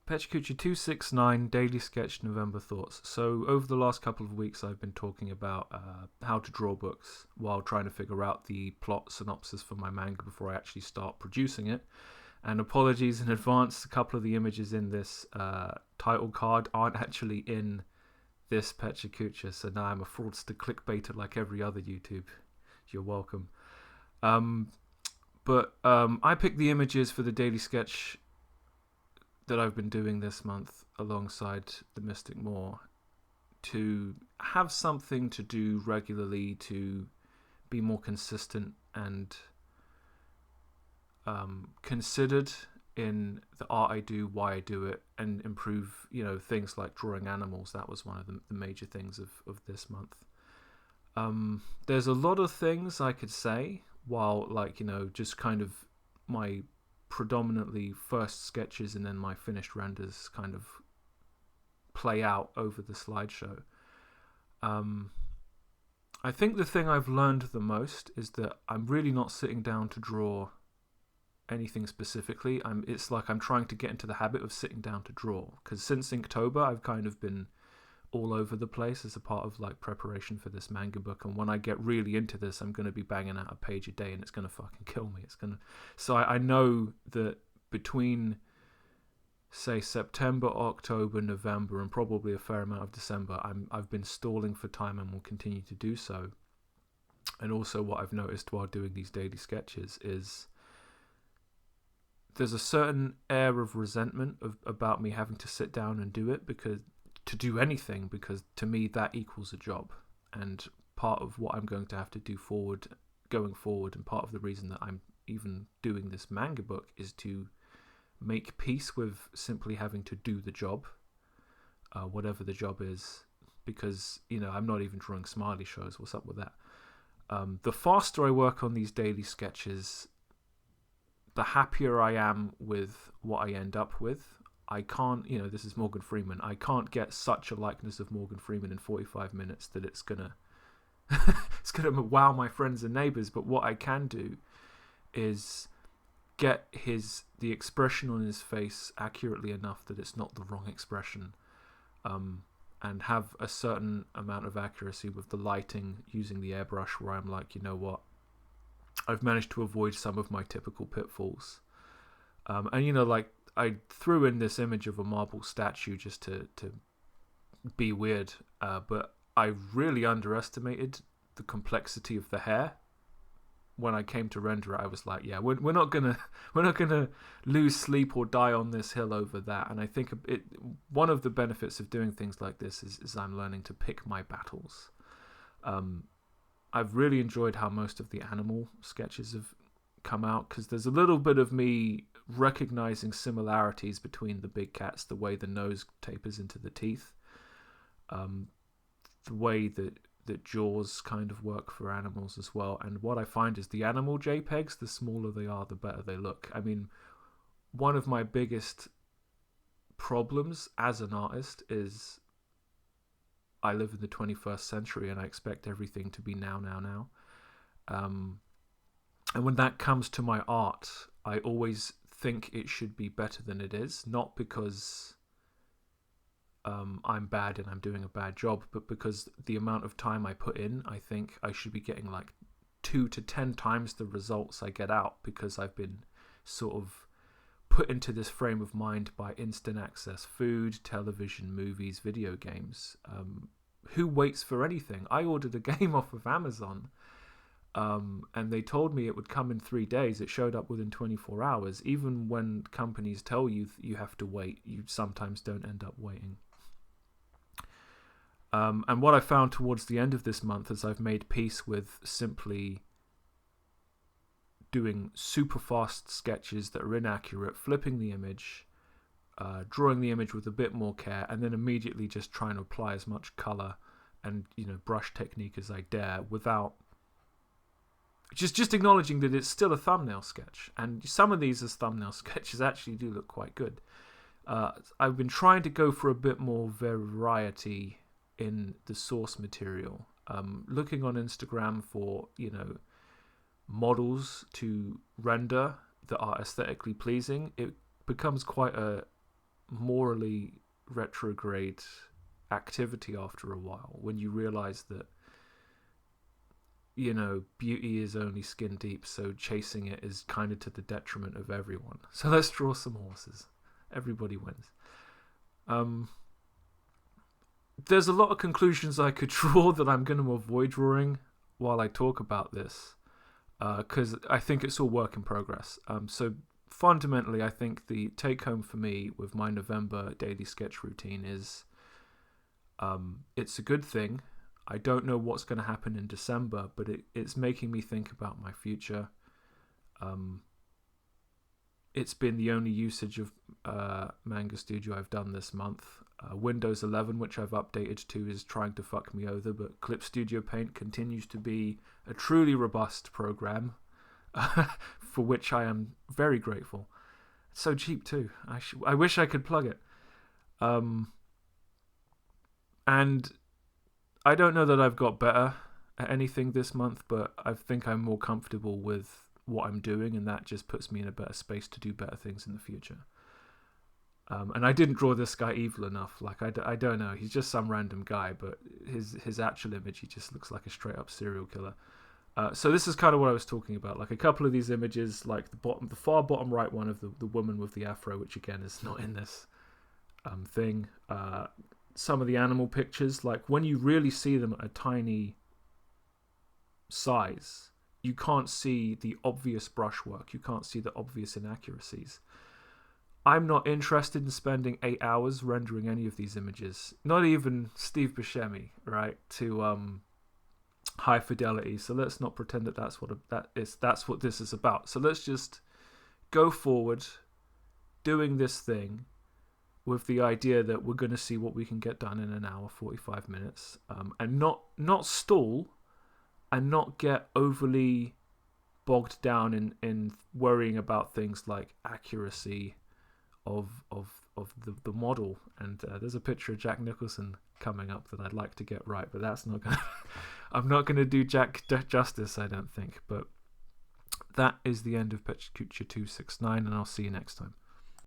Pecha Kucha 269 Daily Sketch November Thoughts. So, over the last couple of weeks, I've been talking about how to draw books while trying to figure out the plot synopsis for my manga before I actually start producing it. And apologies in advance, a couple of the images in this title card aren't actually in this Pecha Kucha, so now I'm a fraudster clickbaiter like every other YouTube. You're welcome. But I picked the images for the daily sketch that I've been doing this month alongside the Mystic Moor to have something to do regularly to be more consistent and considered in the art I do, why I do it, and improve, things like drawing animals. That was one of the major things of this month. There's a lot of things I could say while, just kind of my predominantly first sketches and then my finished renders kind of play out over the slideshow. I think the thing I've learned the most is that I'm really not sitting down to draw anything specifically. It's like I'm trying to get into the habit of sitting down to draw, because since Inktober I've kind of been all over the place as a part of preparation for this manga book, and when I get really into this I'm going to be banging out a page a day and it's going to fucking kill me. So I know that between say September, October, November, and probably a fair amount of December, I've been stalling for time and will continue to do so. And also what I've noticed while doing these daily sketches is there's a certain air of resentment about me having to sit down and do it, because to me that equals a job. And part of what I'm going to have to do going forward, and part of the reason that I'm even doing this manga book, is to make peace with simply having to do the job, whatever the job is, because I'm not even drawing smiley shows. What's up with that? The faster I work on these daily sketches, the happier I am with what I end up with. I can't, this is Morgan Freeman. I can't get such a likeness of Morgan Freeman in 45 minutes that it's gonna wow my friends and neighbors. But what I can do is get the expression on his face accurately enough that it's not the wrong expression, and have a certain amount of accuracy with the lighting using the airbrush, where I'm like, you know what, I've managed to avoid some of my typical pitfalls. And I threw in this image of a marble statue just to be weird, but I really underestimated the complexity of the hair. When I came to render it, I was like, yeah, we're not gonna lose sleep or die on this hill over that. And I think one of the benefits of doing things like this is I'm learning to pick my battles. I've really enjoyed how most of the animal sketches have come out, because there's a little bit of me recognizing similarities between the big cats, the way the nose tapers into the teeth, the way that jaws kind of work for animals as well. And what I find is the animal JPEGs, the smaller they are, the better they look. I mean, one of my biggest problems as an artist is I live in the 21st century and I expect everything to be now. And when that comes to my art, I always think it should be better than it is, not because I'm bad and I'm doing a bad job, but because the amount of time I put in, I think I should be getting 2 to 10 times the results I get out, because I've been sort of put into this frame of mind by instant access food, television, movies, video games. Who waits for anything? I ordered a game off of Amazon, and they told me it would come in 3 days. It showed up within 24 hours. Even when companies tell you you have to wait, you sometimes don't end up waiting. And what I found towards the end of this month is I've made peace with simply doing super fast sketches that are inaccurate, flipping the image, drawing the image with a bit more care, and then immediately just trying to apply as much color and brush technique as I dare, without just acknowledging that it's still a thumbnail sketch. And some of these as thumbnail sketches actually do look quite good. I've been trying to go for a bit more variety in the source material, looking on Instagram for models to render that are aesthetically pleasing. It becomes quite a morally retrograde activity after a while, when you realize that, beauty is only skin deep, so chasing it is kind of to the detriment of everyone. So let's draw some horses. Everybody wins. There's a lot of conclusions I could draw that I'm going to avoid drawing while I talk about this, because I think it's all work in progress. So fundamentally, I think the take home for me with my November daily sketch routine is, it's a good thing. I don't know what's going to happen in December, but it's making me think about my future. It's been the only usage of Manga Studio I've done this month. Windows 11, which I've updated to, is trying to fuck me over, but Clip Studio Paint continues to be a truly robust program, for which I am very grateful. It's so cheap too. I wish I could plug it. And I don't know that I've got better at anything this month, but I think I'm more comfortable with what I'm doing, and that just puts me in a better space to do better things in the future. And I didn't draw this guy evil enough. Like, I don't know. He's just some random guy, but his actual image, he just looks like a straight up serial killer. So this is kind of what I was talking about. Like, a couple of these images, like the far bottom right one of the woman with the afro, which again is not in this thing. Some of the animal pictures, like when you really see them at a tiny size, you can't see the obvious brushwork. You can't see the obvious inaccuracies. I'm not interested in spending 8 hours rendering any of these images. Not even Steve Buscemi, right? To high fidelity. So let's not pretend that that's what this is about. So let's just go forward doing this thing with the idea that we're going to see what we can get done in an hour, 45 minutes, and not stall and not get overly bogged down in worrying about things like accuracy of the model. And there's a picture of Jack Nicholson coming up that I'd like to get right, but that's not gonna I'm not gonna do Jack justice, I don't think. But that is the end of Pecha Kucha 269, and I'll see you next time.